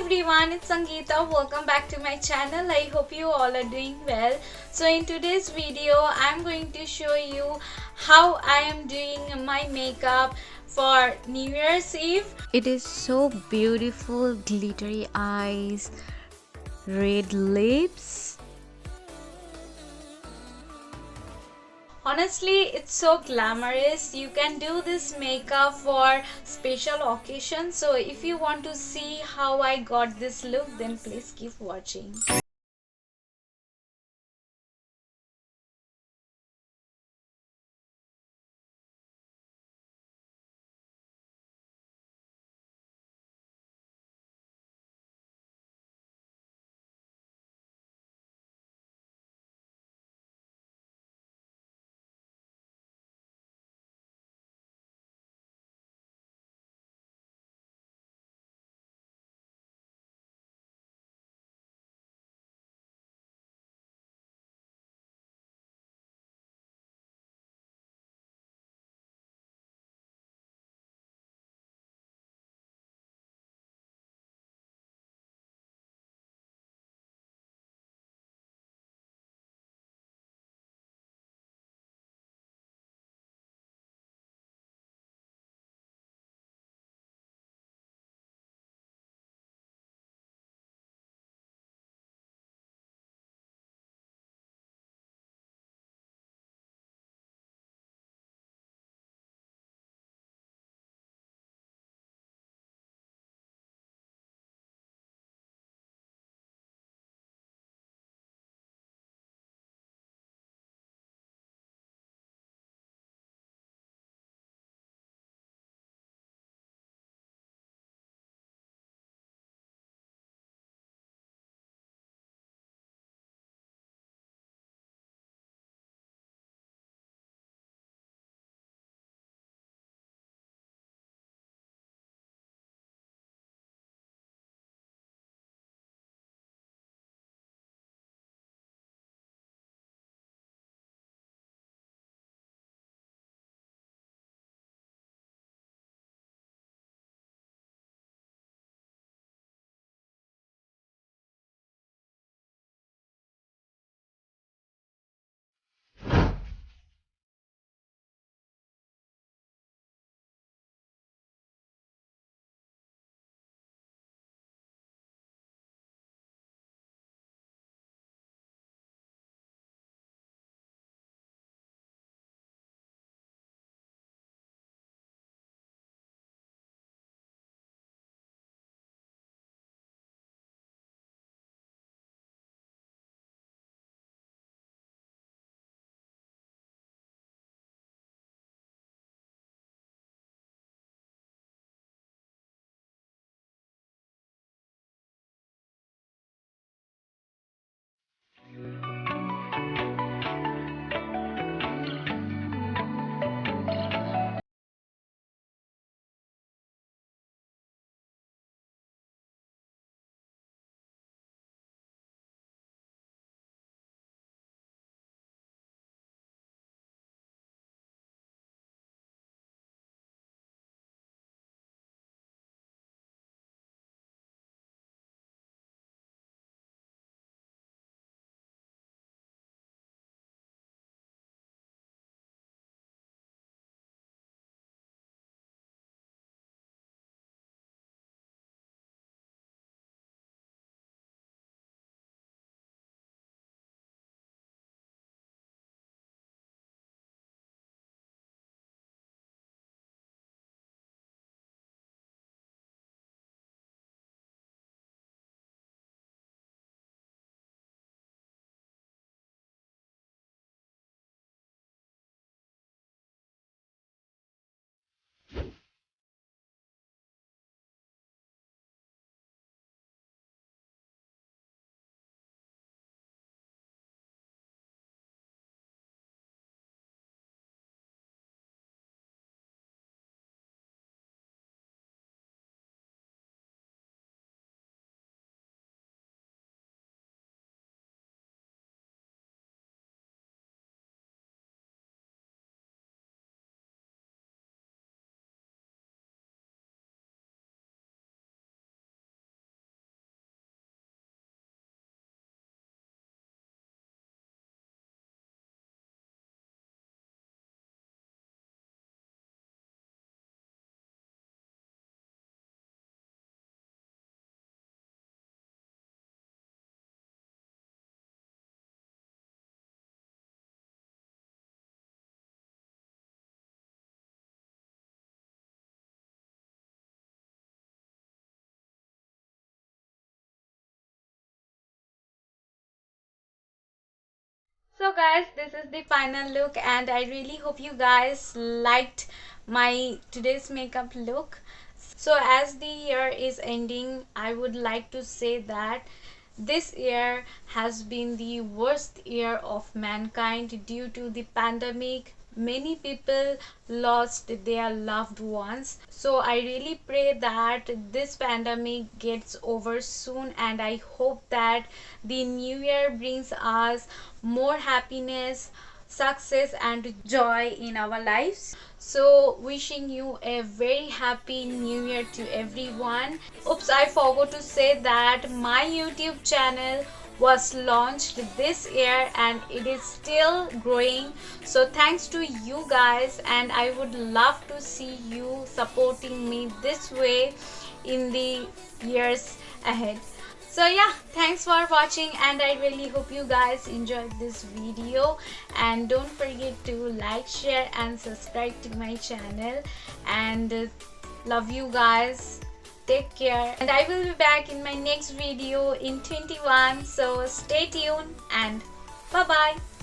everyone, it's Sangita. Welcome back to my channel. I hope you all are doing well. So in today's video, I'm going to show you how I am doing my makeup for New Year's Eve. It is so beautiful, glittery eyes, red lips. Honestly, it's so glamorous. You can do this makeup for special occasions. So if you want to see how I got this look, then please keep watching. So guys, this is the final look and I really hope you guys liked my today's makeup look. So as the year is ending, I would like to say that this year has been the worst year of mankind due to the pandemic. Many people lost their loved ones. So I really pray that this pandemic gets over soon, and I hope that the new year brings us more happiness, success and joy in our lives. So wishing you a very happy new year to everyone. Oops, I forgot to say that my YouTube channel was launched this year and it is still growing. So thanks to you guys, and I would love to see you supporting me this way in the years ahead. So yeah, thanks for watching and I really hope you guys enjoyed this video, and don't forget to like, share and subscribe to my channel, and love you guys. Take care, and I will be back in my next video in 21. So stay tuned and bye bye.